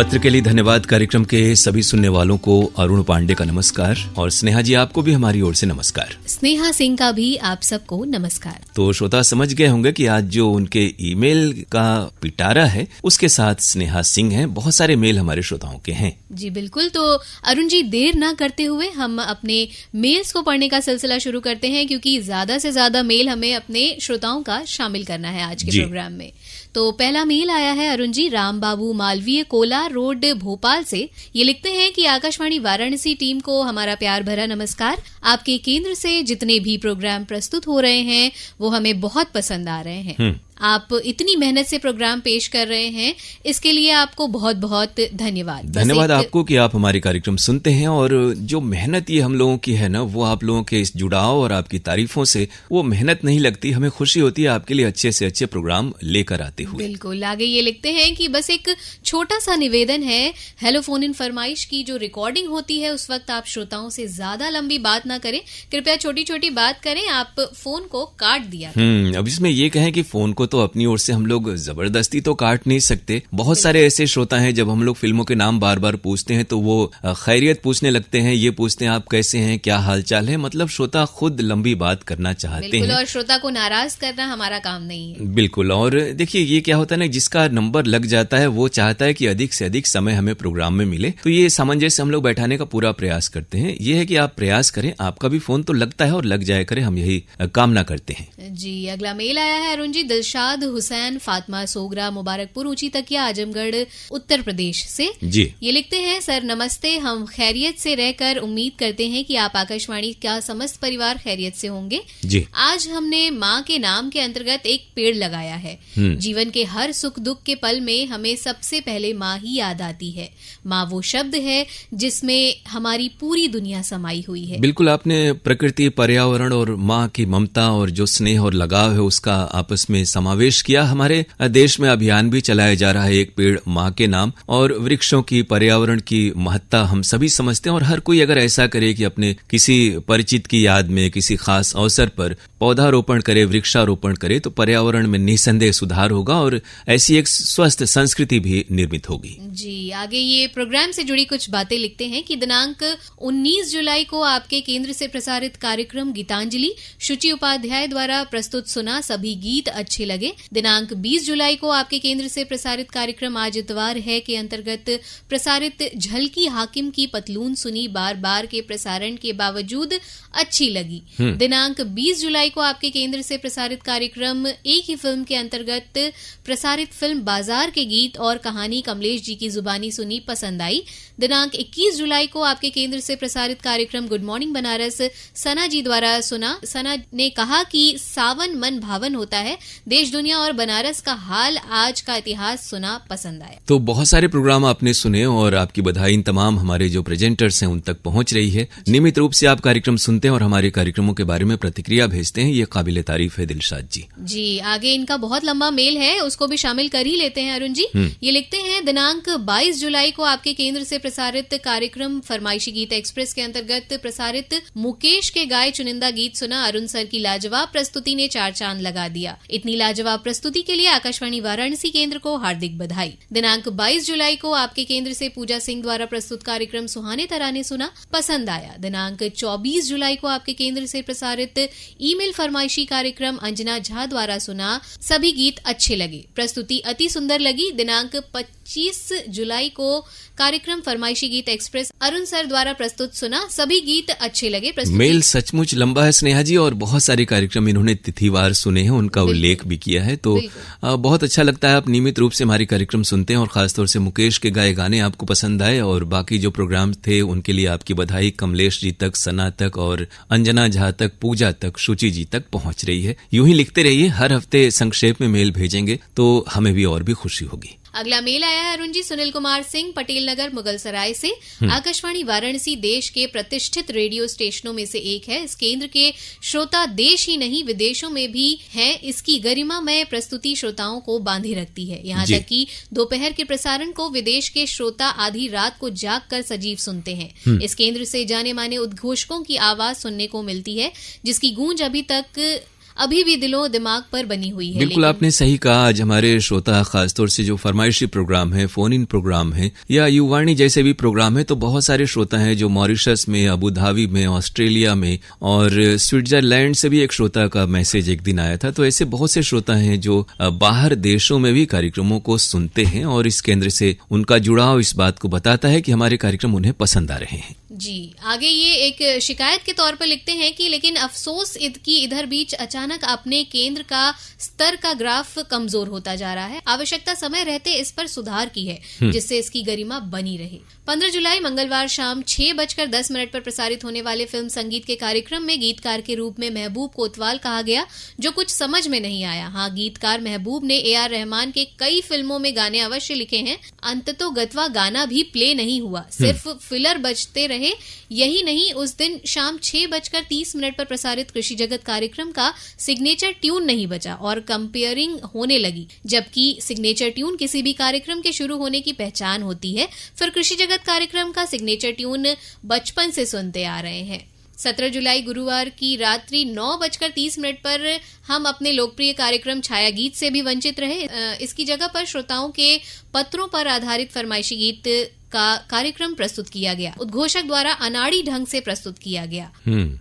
पत्र के लिए धन्यवाद। कार्यक्रम के सभी सुनने वालों को अरुण पांडे का नमस्कार और स्नेहा जी आपको भी हमारी ओर से नमस्कार। स्नेहा सिंह का भी आप सबको नमस्कार। तो श्रोता समझ गए होंगे कि आज जो उनके ईमेल का पिटारा है उसके साथ स्नेहा सिंह हैं। बहुत सारे मेल हमारे श्रोताओं के हैं। जी बिल्कुल। तो अरुण जी देर ना करते हुए हम अपने मेल्स को पढ़ने का सिलसिला शुरू करते हैं, क्योंकि ज्यादा से ज्यादा मेल हमें अपने श्रोताओं का शामिल करना है आज के प्रोग्राम में। तो पहला मेल आया है अरुण जी राम बाबू मालवीय कोला रोड भोपाल से। ये लिखते हैं कि आकाशवाणी वाराणसी टीम को हमारा प्यार भरा नमस्कार। आपके केंद्र से जितने भी प्रोग्राम प्रस्तुत हो रहे हैं वो हमें बहुत पसंद आ रहे हैं। आप इतनी मेहनत से प्रोग्राम पेश कर रहे हैं, इसके लिए आपको बहुत बहुत धन्यवाद। धन्यवाद आपको कि आप हमारे कार्यक्रम सुनते हैं, और जो मेहनत ये हम लोगों की है ना, वो आप लोगों के इस जुड़ाव और आपकी तारीफों से वो मेहनत नहीं लगती। हमें खुशी होती है आपके लिए अच्छे से अच्छे प्रोग्राम लेकर आते हुए। बिल्कुल। आगे ये लिखते हैं कि बस एक छोटा सा निवेदन है, हेलो फोन इन फरमाइश की जो रिकॉर्डिंग होती है उस वक्त आप श्रोताओं से ज्यादा लंबी बात ना करें, कृपया छोटी छोटी बात करें, आप फोन को काट दिया। अब इसमें ये कहें कि फोन को तो अपनी ओर से हम लोग जबरदस्ती तो काट नहीं सकते। बहुत सारे ऐसे श्रोता हैं, जब हम लोग फिल्मों के नाम बार बार पूछते हैं तो वो खैरियत पूछने लगते हैं, ये पूछते हैं आप कैसे हैं, क्या हालचाल है। मतलब श्रोता खुद लंबी बात करना चाहते हैं, और श्रोता को नाराज करना हमारा काम नहीं है। बिल्कुल। और देखिए ये क्या होता है ना, जिसका नंबर लग जाता है वो चाहता है कि अधिक से अधिक समय हमें प्रोग्राम में मिले। तो ये सामंजस्य हम लोग बैठाने का पूरा प्रयास करते हैं। ये है कि आप प्रयास करें, आपका भी फोन तो लगता है और लग जाया करे, हम यही कामना करते हैं। जी अगला मेल आया है अरुण जी दिलशाद हुसैन फातिमा सोगरा मुबारकपुर ऊंची तकिया आजमगढ़ उत्तर प्रदेश से। जी ये लिखते हैं, सर नमस्ते, हम खैरियत से रहकर उम्मीद करते हैं कि आप आकाशवाणी का समस्त परिवार खैरियत से होंगे। जी आज हमने माँ के नाम के अंतर्गत एक पेड़ लगाया है। जीवन के हर सुख दुख के पल में हमें सबसे पहले माँ ही याद आती है। माँ वो शब्द है जिसमें हमारी पूरी दुनिया समाई हुई है। बिल्कुल, आपने प्रकृति, पर्यावरण और माँ की ममता और जो स्नेह और लगाव है उसका आपस में समावेश किया। हमारे देश में अभियान भी चलाया जा रहा है, एक पेड़ माँ के नाम। और वृक्षों की, पर्यावरण की महत्ता हम सभी समझते हैं, और हर कोई अगर ऐसा करे कि अपने किसी परिचित की याद में किसी खास अवसर पर पौधारोपण करे, वृक्षारोपण करे, तो पर्यावरण में निसंदेह सुधार होगा और ऐसी एक स्वस्थ संस्कृति भी निर्मित होगी। जी आगे ये प्रोग्राम से जुड़ी कुछ बातें लिखते हैं कि दिनांक 19 जुलाई को आपके केंद्र से प्रसारित कार्यक्रम गीतांजलि शुचि उपाध्याय द्वारा प्रस्तुत सुना, सभी गीत अच्छे लगे। दिनांक 20 जुलाई को आपके केंद्र से प्रसारित कार्यक्रम आज इतवार है के अंतर्गत प्रसारित झलकी हाकिम की पतलून सुनी, बार बार के प्रसारण के बावजूद अच्छी लगी। दिनांक 20 जुलाई को आपके केंद्र से प्रसारित कार्यक्रम एक ही फिल्म के अंतर्गत प्रसारित फिल्म बाजार के गीत और कहानी कमलेश जी की जुबानी सुनी, पसंद आई। दिनांक 21 जुलाई को आपके केंद्र से प्रसारित कार्यक्रम गुड मॉर्निंग बनारस सना जी द्वारा सुना। सना ने कहा कि सावन मन भावन होता है, देश दुनिया और बनारस का हाल, आज का इतिहास सुना, पसंद आया। तो बहुत सारे प्रोग्राम आपने सुने और आपकी बधाई इन तमाम हमारे जो प्रेजेंटर्स हैं उन तक पहुंच रही है। नियमित रूप से आप कार्यक्रम सुनते हैं और हमारे कार्यक्रमों के बारे में प्रतिक्रिया भेजते हैं, ये काबिले तारीफ है दिलशाद जी। जी आगे इनका बहुत लंबा मेल है, उसको भी शामिल कर ही लेते हैं अरुण जी। ये लिखते हैं, दिनांक 22 जुलाई को आपके केंद्र से प्रसारित कार्यक्रम फरमाइशी गीत एक्सप्रेस के अंतर्गत प्रसारित मुकेश के गाए चुनिंदा गीत सुना, अरुण सर की लाजवाब प्रस्तुति ने चार चांद लगा दिया। इतनी लाजवाब प्रस्तुति के लिए आकाशवाणी वाराणसी केंद्र को हार्दिक बधाई। दिनांक 22 जुलाई को आपके केंद्र से पूजा सिंह द्वारा प्रस्तुत कार्यक्रम सुहाने तराने सुना, पसंद आया। दिनांक 24 जुलाई को आपके केंद्र से प्रसारित ईमेल फरमाइशी कार्यक्रम अंजना झा द्वारा सुना, सभी गीत अच्छे लगे, प्रस्तुति अति सुंदर लगी। दिनांक 25 जुलाई को कार्यक्रम फरमाइशी गीत एक्सप्रेस अरुण सर द्वारा प्रस्तुत सुना, सभी गीत अच्छे लगे। मेल सचमुच लंबा है स्नेहा जी, और बहुत सारे कार्यक्रम इन्होंने तिथिवार सुने हैं, उनका उल्लेख भी किया है। तो बहुत अच्छा लगता है आप नियमित रूप से हमारे कार्यक्रम सुनते हैं, और खासतौर से मुकेश के गाए गाने आपको पसंद आए, और बाकी जो प्रोग्राम थे उनके लिए आपकी बधाई कमलेश जी तक, सना तक और अंजना झा तक, पूजा तक, शुचि जी तक पहुंच रही है। यूं ही लिखते रहिए, हर हफ्ते संक्षेप में मेल भेजेंगे तो हमें भी और भी खुशी होगी। अगला मेल आया है अरुण जी सुनील कुमार सिंह पटेल नगर मुगल सराय से। आकाशवाणी वाराणसी देश के प्रतिष्ठित रेडियो स्टेशनों में से एक है। इस केंद्र के श्रोता देश ही नहीं विदेशों में भी हैं। इसकी गरिमामय प्रस्तुति श्रोताओं को बांधे रखती है, यहाँ तक कि दोपहर के प्रसारण को विदेश के श्रोता आधी रात को जाग कर सजीव सुनते हैं। इस केंद्र से जाने माने उद्घोषकों की आवाज सुनने को मिलती है, जिसकी गूंज अभी तक अभी भी दिलों दिमाग पर बनी हुई है। बिल्कुल आपने सही कहा। आज हमारे श्रोता खासतौर से जो फरमाइशी प्रोग्राम है, फोन इन प्रोग्राम है या युवाणी जैसे भी प्रोग्राम है, तो बहुत सारे श्रोता हैं जो मॉरिशस में, अबू धाबी में, ऑस्ट्रेलिया में और स्विट्जरलैंड से भी एक श्रोता का मैसेज एक दिन आया था। तो ऐसे बहुत से श्रोता हैं जो बाहर देशों में भी कार्यक्रमों को सुनते हैं और इस केंद्र से उनका जुड़ाव इस बात को बताता है कि हमारे कार्यक्रम उन्हें पसंद आ रहे हैं। जी, आगे ये एक शिकायत के तौर पर लिखते हैं कि लेकिन अफसोस की इधर बीच अचानक अपने केंद्र का स्तर का ग्राफ कमजोर होता जा रहा है। आवश्यकता समय रहते इस पर सुधार की है जिससे इसकी गरिमा बनी रहे। 15 जुलाई मंगलवार शाम 6:10 पर प्रसारित होने वाले फिल्म संगीत के कार्यक्रम में गीतकार के रूप में महबूब कोतवाल कहा गया, जो कुछ समझ में नहीं आया। हाँ, गीतकार महबूब ने AR रहमान के कई फिल्मों में गाने अवश्य लिखे हैं, अंततोगत्वा गाना भी प्ले नहीं हुआ, सिर्फ फिलर बजते रहे। यही नहीं, उस दिन शाम 6:30 पर प्रसारित कृषि जगत कार्यक्रम का सिग्नेचर ट्यून नहीं बजा और कंपेयरिंग होने लगी। जबकि सिग्नेचर ट्यून किसी भी कार्यक्रम के शुरू होने की पहचान होती है, फिर कृषि जगत कार्यक्रम का सिग्नेचर ट्यून बचपन से सुनते आ रहे हैं। 17 जुलाई गुरुवार की रात्रि 9:30 पर हम अपने लोकप्रिय कार्यक्रम छाया गीत से भी वंचित रहे। इसकी जगह पर श्रोताओं के पत्रों पर आधारित फरमाइशी गीत का कार्यक्रम प्रस्तुत किया गया। उद्घोषक द्वारा अनाड़ी ढंग से प्रस्तुत किया गया।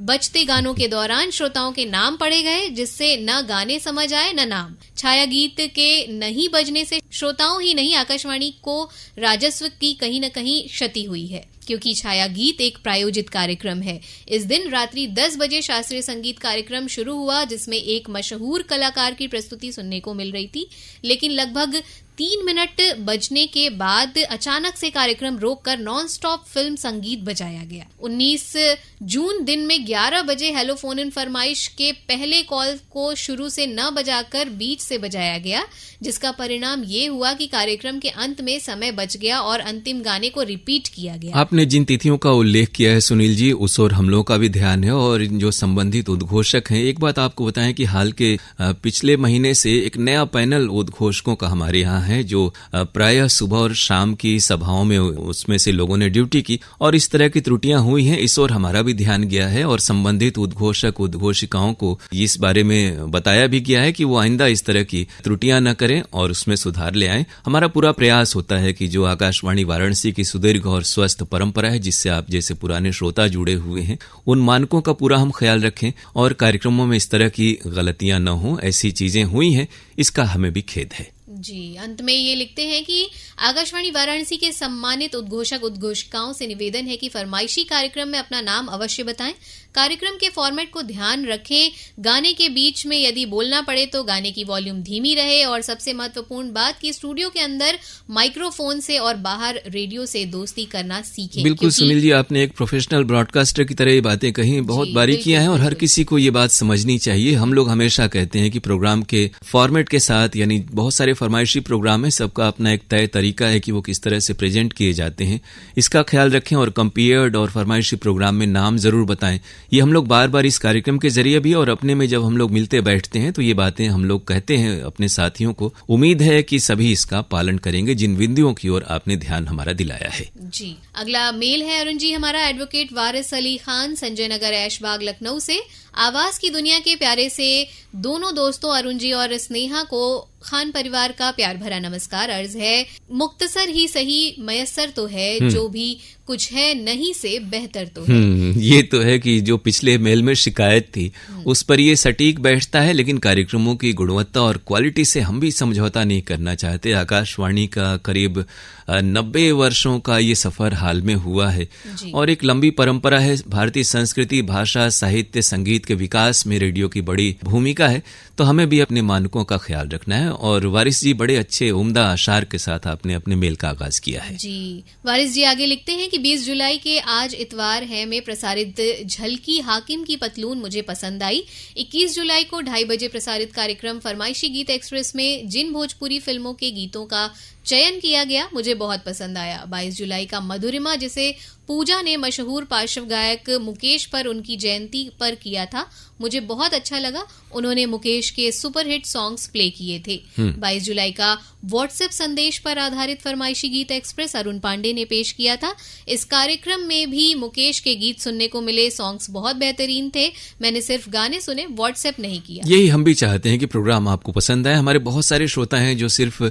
बजते गानों के दौरान श्रोताओं के नाम पढ़े गए, जिससे न गाने समझ आए न नाम। छाया गीत के नहीं बजने से श्रोताओं ही नहीं, आकाशवाणी को राजस्व की कहीं न कहीं क्षति हुई है, क्योंकि छाया गीत एक प्रायोजित कार्यक्रम है। इस दिन रात्रि 10 बजे शास्त्रीय संगीत कार्यक्रम शुरू हुआ, जिसमें एक मशहूर कलाकार की प्रस्तुति सुनने को मिल रही थी, लेकिन लगभग 3 मिनट बजने के बाद अचानक से कार्यक्रम रोककर नॉन स्टॉप फिल्म संगीत बजाया गया। 19 जून दिन में 11 बजे हेलो फोन इन फरमाइश के पहले कॉल को शुरू से न बजाकर बीच से बजाया गया, जिसका परिणाम ये हुआ कि कार्यक्रम के अंत में समय बच गया और अंतिम गाने को रिपीट किया गया। आपने जिन तिथियों का उल्लेख किया है सुनील जी, उस और हम लोगों का भी ध्यान है और जो संबंधित उद्घोषक हैं, एक बात आपको बताएं कि हाल के पिछले महीने से एक नया पैनल उद्घोषकों का हमारे यहाँ है, जो प्रायः सुबह और शाम की सभाओं में उसमें से लोगों ने ड्यूटी की और इस तरह की त्रुटियां हुई हैं। इस और हमारा भी ध्यान गया है और संबंधित उद्घोषक उद्घोषिकाओं को इस बारे में बताया भी गया है कि वो आइंदा इस तरह की त्रुटियां न करें और उसमें सुधार ले आएं। हमारा पूरा प्रयास होता है कि जो आकाशवाणी वाराणसी की सुदीर्घ और स्वस्थ परंपरा है, जिससे आप जैसे पुराने श्रोता जुड़े हुए हैं, उन मानकों का पूरा हम ख्याल रखें और कार्यक्रमों में इस तरह की गलतियां न हो। ऐसी चीजें हुई हैं, इसका हमें भी खेद है। जी, अंत में ये लिखते हैं कि आकाशवाणी वाराणसी के सम्मानित उद्घोषक उद्घोषिकाओं से निवेदन है कि फरमाइशी कार्यक्रम में अपना नाम अवश्य बताएं। कार्यक्रम के फॉर्मेट को ध्यान रखें। गाने के बीच में यदि बोलना पड़े तो गाने की वॉल्यूम धीमी रहे और सबसे महत्वपूर्ण बात कि स्टूडियो के अंदर माइक्रोफोन से और बाहर रेडियो से दोस्ती करना सीखें। बिल्कुल सुनील जी, आपने एक प्रोफेशनल ब्रॉडकास्टर की तरह ये बातें कही, बहुत बारीकियां हैं और हर किसी को ये बात समझनी चाहिए। हम लोग हमेशा कहते हैं कि प्रोग्राम के फॉर्मेट के साथ, यानी बहुत सारे फरमाइशी प्रोग्राम है, सबका अपना एक तय तरीका है कि वो किस तरह से प्रेजेंट किए जाते हैं, इसका ख्याल रखें और कंपेयर्ड और फरमाइशी प्रोग्राम में नाम जरूर बताएं। ये हम लोग बार बार इस कार्यक्रम के जरिए भी और अपने में जब हम लोग मिलते बैठते हैं तो ये बातें हम लोग कहते हैं अपने साथियों को। उम्मीद है कि सभी इसका पालन करेंगे, जिन बिंदुओं की ओर आपने ध्यान हमारा दिलाया है। जी, अगला मेल है अरुण जी हमारा एडवोकेट वारिस अली खान, संजय नगर, ऐशबाग, लखनऊ से। आवाज की दुनिया के प्यारे से दोनों दोस्तों अरुण जी और स्नेहा को खान परिवार का प्यार भरा नमस्कार। अर्ज है, मुख्तसर ही सही मयसर तो है, जो भी कुछ है नहीं से बेहतर तो है। ये तो है कि जो पिछले मेल में शिकायत थी उस पर ये सटीक बैठता है, लेकिन कार्यक्रमों की गुणवत्ता और क्वालिटी से हम भी समझौता नहीं करना चाहते। आकाशवाणी का करीब 90 वर्षों का ये सफर हाल में हुआ है और एक लंबी परंपरा है। भारतीय संस्कृति, भाषा, साहित्य, संगीत के विकास में रेडियो की बड़ी भूमिका है, तो हमें भी अपने मानकों का ख्याल रखना है। और वारिस जी बड़े अच्छे उम्दा आशार के साथ आपने अपने मेल का आगाज किया है। जी, वारिस जी आगे लिखते हैं कि 20 जुलाई के आज इतवार है में प्रसारित झलकी हाकिम की पतलून मुझे पसंद आई। 21 जुलाई को 2:30 बजे प्रसारित कार्यक्रम फरमाइशी गीत एक्सप्रेस में जिन भोजपुरी फिल्मों के गीतों का चयन किया गया, मुझे बहुत पसंद आया। 22 जुलाई का मधुरिमा, जिसे पूजा ने मशहूर पार्श्व गायक मुकेश पर उनकी जयंती पर किया था, मुझे बहुत अच्छा लगा। उन्होंने मुकेश के सुपरहिट सॉन्ग्स प्ले किए थे। 22 जुलाई का व्हाट्सएप संदेश पर आधारित फरमाइशी गीत एक्सप्रेस अरुण पांडे ने पेश किया था। इस कार्यक्रम में भी मुकेश के गीत सुनने को मिले। सॉन्ग्स बहुत बेहतरीन थे। मैंने सिर्फ गाने सुने, व्हाट्सएप नहीं किया। यही हम भी चाहते हैं कि प्रोग्राम आपको पसंद आए। हमारे बहुत सारे श्रोता हैं जो सिर्फ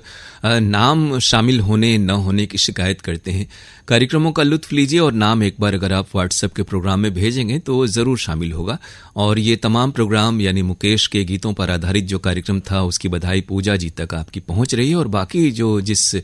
नाम शामिल होने न होने की शिकायत करते हैं। कार्यक्रमों का लुत्फ लीजिए और नाम एक बार अगर आप व्हाट्सएप के प्रोग्राम में भेजेंगे तो जरूर शामिल होगा। और ये तमाम प्रोग्राम यानी मुकेश के गीतों पर आधारित जो कार्यक्रम था उसकी बधाई पूजा जी तक आपकी पहुंच रही है। और बाकी जो जिस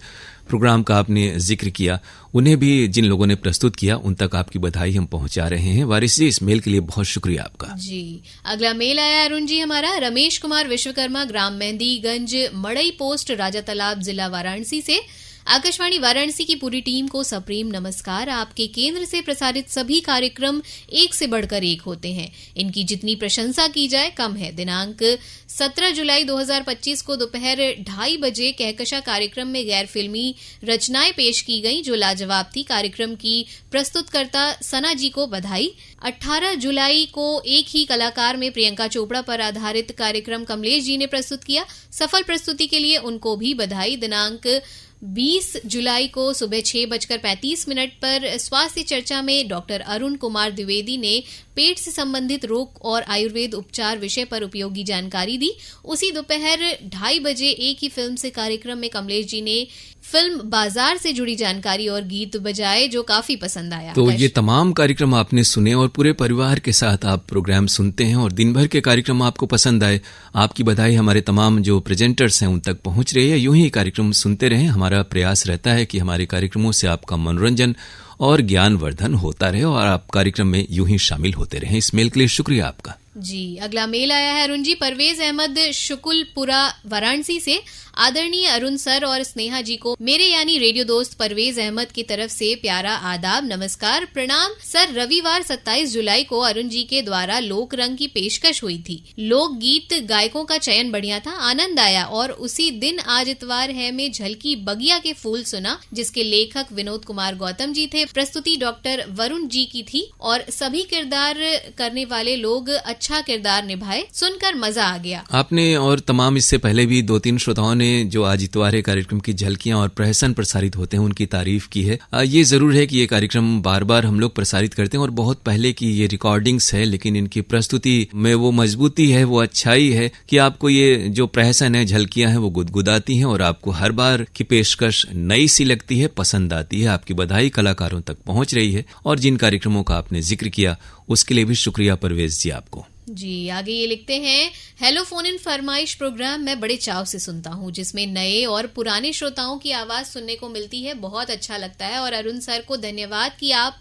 प्रोग्राम का आपने जिक्र किया उन्हें भी जिन लोगों ने प्रस्तुत किया उन तक आपकी बधाई हम पहुंचा रहे हैं। वारिस जी, इस मेल के लिए बहुत शुक्रिया आपका। जी, अगला मेल आया अरुण जी हमारा रमेश कुमार विश्वकर्मा, ग्राम मेहंदीगंज, मड़ई पोस्ट, राजा तालाब, जिला वाराणसी से। आकाशवाणी वाराणसी की पूरी टीम को सप्रेम नमस्कार। आपके केंद्र से प्रसारित सभी कार्यक्रम एक से बढ़कर एक होते हैं। इनकी जितनी प्रशंसा की जाए कम है। दिनांक 17 जुलाई 2025 को दोपहर 2:30 बजे कहकशा कार्यक्रम में गैर फिल्मी रचनाएं पेश की गईं जो लाजवाब थी। कार्यक्रम की प्रस्तुतकर्ता सना जी को बधाई। 18 जुलाई को एक ही कलाकार में प्रियंका चोपड़ा पर आधारित कार्यक्रम कमलेश जी ने प्रस्तुत किया। सफल प्रस्तुति के लिए उनको भी बधाई। दिनांक 20 जुलाई को सुबह 6:35 पर स्वास्थ्य चर्चा में डॉक्टर अरुण कुमार द्विवेदी ने पेट से संबंधित रोग और आयुर्वेद उपचार विषय पर उपयोगी जानकारी दी। उसी दोपहर 2:30 बजे एक ही फिल्म से कार्यक्रम में कमलेश जी ने फिल्म बाजार से जुड़ी जानकारी और गीत बजाए जो काफी पसंद आया। तो ये तमाम कार्यक्रम आपने सुने और पूरे परिवार के साथ आप प्रोग्राम सुनते हैं और दिन भर के कार्यक्रम आपको पसंद आए। आपकी बधाई हमारे तमाम जो प्रेजेंटर्स हैं उन तक पहुंच रही है। यूं ही कार्यक्रम सुनते रहें। हमारा प्रयास रहता है कि हमारे कार्यक्रमों से आपका मनोरंजन और ज्ञानवर्धन होता रहे और आप कार्यक्रम में यूं ही शामिल होते रहें। इस मेल के लिए शुक्रिया आपका। जी, अगला मेल आया है अरुण जी परवेज अहमद शुकुलपुरा वाराणसी से। आदरणीय अरुण सर और स्नेहा जी को मेरे यानी रेडियो दोस्त परवेज अहमद की तरफ से प्यारा आदाब, नमस्कार, प्रणाम। सर, रविवार 27 जुलाई को अरुण जी के द्वारा लोक रंग की पेशकश हुई थी। लोक गीत गायकों का चयन बढ़िया था, आनंद आया। और उसी दिन आज इतवार है में झलकी बगिया के फूल सुना जिसके लेखक विनोद कुमार गौतम जी थे। प्रस्तुति डॉक्टर वरुण जी की थी और सभी किरदार करने वाले लोग अच्छा किरदार निभाए। सुनकर मजा आ गया। आपने और तमाम इससे पहले भी 2-3 श्रोताओं ने जो आज इतवार कार्यक्रम की झलकियां और प्रहसन प्रसारित होते हैं उनकी तारीफ की है। ये जरूर है कि ये कार्यक्रम बार बार हम लोग प्रसारित करते हैं और बहुत पहले की ये रिकॉर्डिंग्स है, लेकिन इनकी प्रस्तुति में वो मजबूती है, वो अच्छाई है कि आपको ये जो प्रहसन है, झलकियां हैं, वो गुदगुदाती हैं और आपको हर बार की पेशकश नई सी लगती है, पसंद आती है। आपकी बधाई कलाकारों तक पहुंच रही है और जिन कार्यक्रमों का आपने जिक्र किया उसके लिए भी शुक्रिया परवेज जी आपको। जी, आगे ये लिखते हैं, हेलो फोन इन फरमाइश प्रोग्राम मैं बड़े चाव से सुनता हूँ जिसमें नए और पुराने श्रोताओं की आवाज सुनने को मिलती है। बहुत अच्छा लगता है और अरुण सर को धन्यवाद कि आप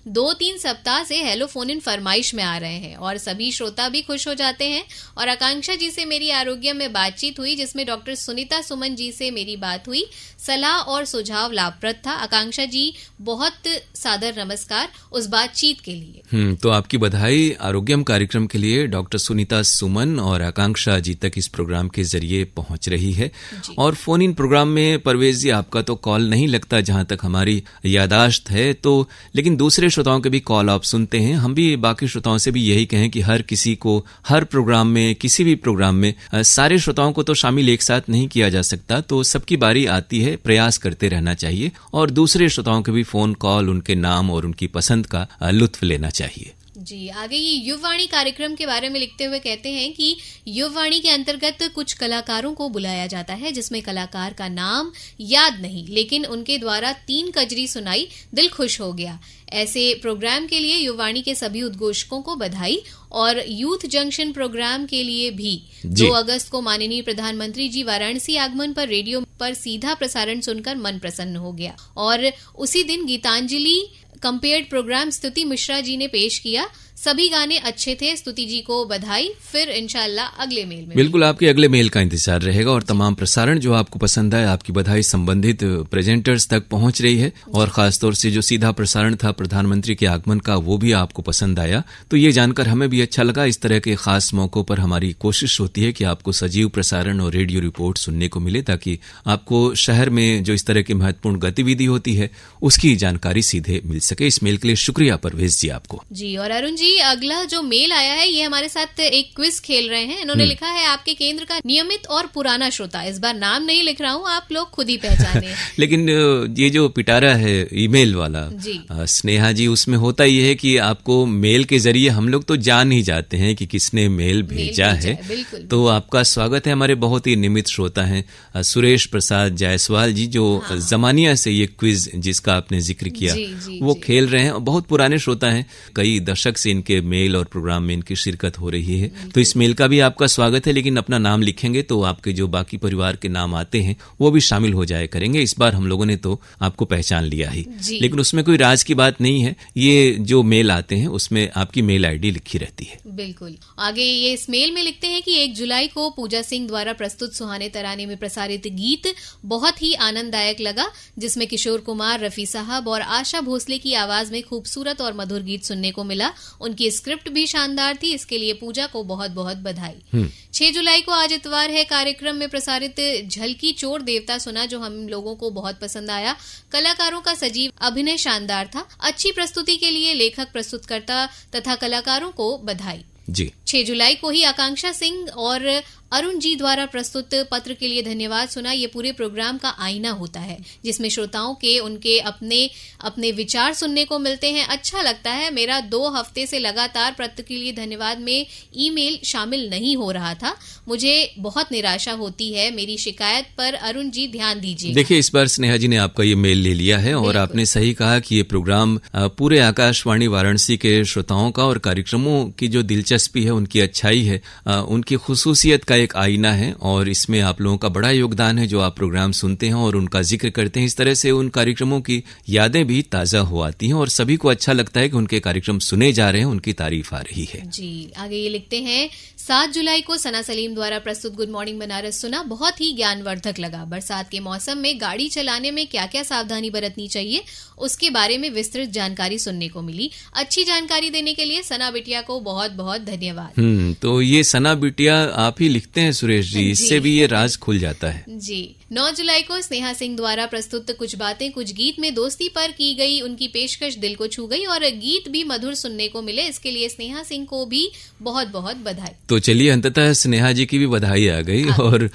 2-3 सप्ताह से हेलो फोन इन फरमाइश में आ रहे हैं और सभी श्रोता भी खुश हो जाते हैं। और आकांक्षा जी से मेरी आरोग्य में बातचीत हुई जिसमें डॉक्टर सुनीता सुमन जी से मेरी बात हुई। सलाह और सुझाव लाभप्रद था। आकांक्षा जी, बहुत सादर नमस्कार उस बातचीत के लिए। तो आपकी बधाई आरोग्यम कार्यक्रम के लिए डॉक्टर सुनीता सुमन और आकांक्षा जी तक इस प्रोग्राम के जरिए पहुंच रही है। और फोन इन प्रोग्राम में परवेज जी आपका तो कॉल नहीं लगता जहां तक हमारी यादाश्त है, तो लेकिन दूसरे श्रोताओं के भी कॉल आप सुनते हैं। हम भी बाकी श्रोताओं से भी यही कहें कि हर किसी को हर प्रोग्राम में, किसी भी प्रोग्राम में सारे श्रोताओं को तो शामिल एक साथ नहीं किया जा सकता, तो सबकी बारी आती है, प्रयास करते रहना चाहिए और दूसरे श्रोताओं के भी फोन कॉल, उनके नाम और उनकी पसंद का लुत्फ लेना चाहिए। जी, आगे ये युववाणी कार्यक्रम के बारे में लिखते हुए कहते हैं कि युववाणी के अंतर्गत कुछ कलाकारों को बुलाया जाता है जिसमें कलाकार का नाम याद नहीं, लेकिन उनके द्वारा 3 कजरी सुनाई, दिल खुश हो गया। ऐसे प्रोग्राम के लिए युववाणी के सभी उद्घोषकों को बधाई और यूथ जंक्शन प्रोग्राम के लिए भी 2 अगस्त को माननीय प्रधानमंत्री जी वाराणसी आगमन पर रेडियो पर सीधा प्रसारण सुनकर मन प्रसन्न हो गया। और उसी दिन गीतांजलि कंपेयर्ड प्रोग्राम स्तुति मिश्रा जी ने पेश किया। सभी गाने अच्छे थे, स्तुति जी को बधाई। फिर इंशाल्लाह अगले मेल में बिल्कुल आपके अगले मेल का इंतजार रहेगा और तमाम प्रसारण जो आपको पसंद आए, आपकी बधाई संबंधित प्रेजेंटर्स तक पहुंच रही है और खासतौर से जो सीधा प्रसारण था प्रधानमंत्री के आगमन का, वो भी आपको पसंद आया। तो ये जानकर हमें भी अच्छा लगा। इस तरह के खास मौकों पर हमारी कोशिश होती है कि आपको सजीव प्रसारण और रेडियो रिपोर्ट सुनने को मिले, ताकि आपको शहर में जो इस तरह की महत्वपूर्ण गतिविधि होती है उसकी जानकारी सीधे मिल सके। इस मेल के लिए शुक्रिया परवेज जी आपको। जी, और अरुण जी, अगला जो मेल आया है ये हमारे साथ एक क्विज खेल रहे हैं। इन्होंने लिखा है आपके केंद्र का नियमित और पुराना श्रोता। इस बार नाम नहीं लिख रहा हूँ, आप लोग खुद ही पहचाने। लेकिन ये जो पिटारा है ईमेल वाला स्नेहा जी, उसमें होता ये है कि आपको मेल के जरिए हम लोग तो जान ही जाते हैं कि किसने मेल भेजा है। तो आपका स्वागत है। हमारे बहुत ही नियमित श्रोता हैं सुरेश प्रसाद जायसवाल जी, जो जमानिया से ये क्विज जिसका आपने जिक्र किया वो खेल रहे हैं। बहुत पुराने श्रोता हैं, कई दशक से इनके मेल और प्रोग्राम में इनकी शिरकत हो रही है। तो इस मेल का भी आपका स्वागत है, लेकिन अपना नाम लिखेंगे तो आपके जो बाकी परिवार के नाम आते हैं वो भी शामिल हो जाया करेंगे। इस बार हम लोगों ने तो आपको पहचान लिया ही, लेकिन उसमें कोई राज की बात नहीं है। ये जो मेल आते हैं उसमें आपकी मेल आईडी लिखी रहती है। बिल्कुल। आगे ये इस मेल में लिखते हैं कि 1 जुलाई को पूजा सिंह द्वारा प्रस्तुत सुहाने तराने में प्रसारित गीत बहुत ही आनंददायक लगा, जिसमें किशोर कुमार, रफी साहब और आशा भोसले की आवाज में खूबसूरत और मधुर गीत सुनने को मिला। उनकी स्क्रिप्ट भी शानदार थी। इसके लिए पूजा को बहुत बहुत बधाई। 6 जुलाई को आज इतवार है, कार्यक्रम में प्रसारित झलकी चोर देवता सुना, जो हम लोगों को बहुत पसंद आया। कलाकारों का सजीव अभिनय शानदार था। अच्छी प्रस्तुति के लिए लेखक, प्रस्तुतकर्ता तथा कलाकारों को बधाई जी। 6 जुलाई को ही आकांक्षा सिंह और अरुण जी द्वारा प्रस्तुत पत्र के लिए धन्यवाद सुना। ये पूरे प्रोग्राम का आईना होता है, जिसमें श्रोताओं के उनके अपने विचार सुनने को मिलते हैं। अच्छा लगता है। मेरा 2 हफ्ते से लगातार पत्र के लिए धन्यवाद में ईमेल शामिल नहीं हो रहा था। मुझे बहुत निराशा होती है। मेरी शिकायत पर अरुण जी ध्यान दीजिए। देखिए, इस बार स्नेहा जी ने आपका ये मेल ले लिया है और आपने सही कहा कि ये प्रोग्राम पूरे आकाशवाणी वाराणसी के श्रोताओं का और कार्यक्रमों की जो दिलचस्पी है, उनकी अच्छाई है, उनकी खुसूसियत का एक आईना है। और इसमें आप लोगों का बड़ा योगदान है जो आप प्रोग्राम सुनते हैं और उनका जिक्र करते हैं। इस तरह से उन कार्यक्रमों की यादें भी ताजा हो आती हैं और सभी को अच्छा लगता है कि उनके कार्यक्रम सुने जा रहे हैं, उनकी तारीफ आ रही है। जी, आगे ये लिखते हैं 7 जुलाई को सना सलीम द्वारा प्रस्तुत गुड मॉर्निंग बनारस सुना, बहुत ही ज्ञानवर्धक लगा। बरसात के मौसम में गाड़ी चलाने में क्या क्या सावधानी बरतनी चाहिए, उसके बारे में विस्तृत जानकारी सुनने को मिली। अच्छी जानकारी देने के लिए सना बिटिया को बहुत बहुत धन्यवाद। तो ये सना बिटिया आप ही लिखते हैं सुरेश जी, इससे भी ये राज खुल जाता है। जी। 9 जुलाई को स्नेहा सिंह द्वारा प्रस्तुत कुछ बातें कुछ गीत में दोस्ती पर की गई उनकी पेशकश दिल को छू गई और गीत भी मधुर सुनने को मिले। इसके लिए स्नेहा सिंह को भी बहुत बहुत बधाई। तो चलिए, अंततः स्नेहा जी की भी बधाई आ गई और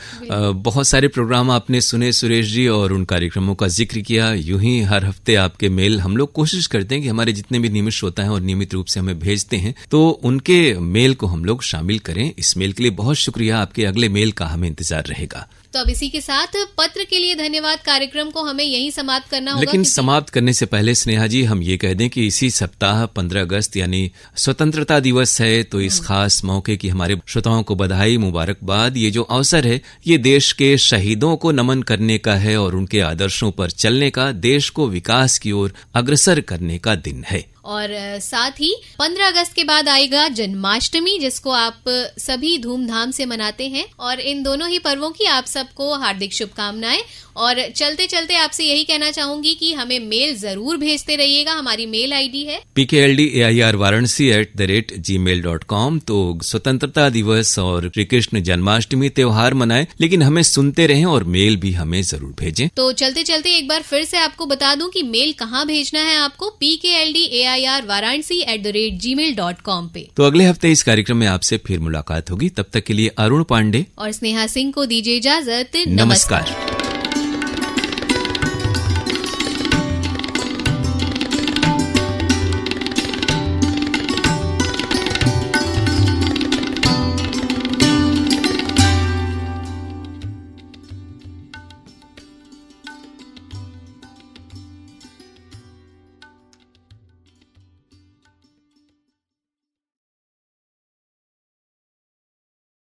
बहुत सारे प्रोग्राम आपने सुने सुरेश जी और उन कार्यक्रमों का जिक्र किया। यूं ही हर हफ्ते आपके मेल हम लोग कोशिश करते हैं कि हमारे जितने भी नियमित श्रोता हैं और नियमित रूप से हमें भेजते हैं, तो उनके मेल को हम लोग शामिल करें। इस मेल के लिए बहुत शुक्रिया। आपके अगले मेल का हमें इंतजार रहेगा। तो अब इसी के साथ पत्र के लिए धन्यवाद कार्यक्रम को हमें यहीं समाप्त करना होगा। लेकिन समाप्त करने से पहले स्नेहा जी, हम ये कह दें कि इसी सप्ताह 15 अगस्त यानी स्वतंत्रता दिवस है। तो इस खास मौके की हमारे श्रोताओं को बधाई, मुबारकबाद। ये जो अवसर है ये देश के शहीदों को नमन करने का है और उनके आदर्शों पर चलने का, देश को विकास की ओर अग्रसर करने का दिन है। और साथ ही 15 अगस्त के बाद आएगा जन्माष्टमी, जिसको आप सभी धूमधाम से मनाते हैं। और इन दोनों ही पर्वों की आप सबको हार्दिक शुभकामनाएं। और चलते चलते आपसे यही कहना चाहूंगी कि हमें मेल जरूर भेजते रहिएगा। हमारी मेल आईडी है pkldairvaranasi@gmail.com। तो स्वतंत्रता दिवस और श्री कृष्ण जन्माष्टमी त्योहार मनाएं, लेकिन हमें सुनते रहें और मेल भी हमें जरूर भेजें। तो चलते चलते एक बार फिर से आपको बता दूं कि मेल कहाँ भेजना है आपको, pkldairvaranasi@gmail.com पे। तो अगले हफ्ते इस कार्यक्रम में आपसे फिर मुलाकात होगी। तब तक के लिए अरुण पांडे और स्नेहा सिंह को दीजिए इजाजत। नमस्कार।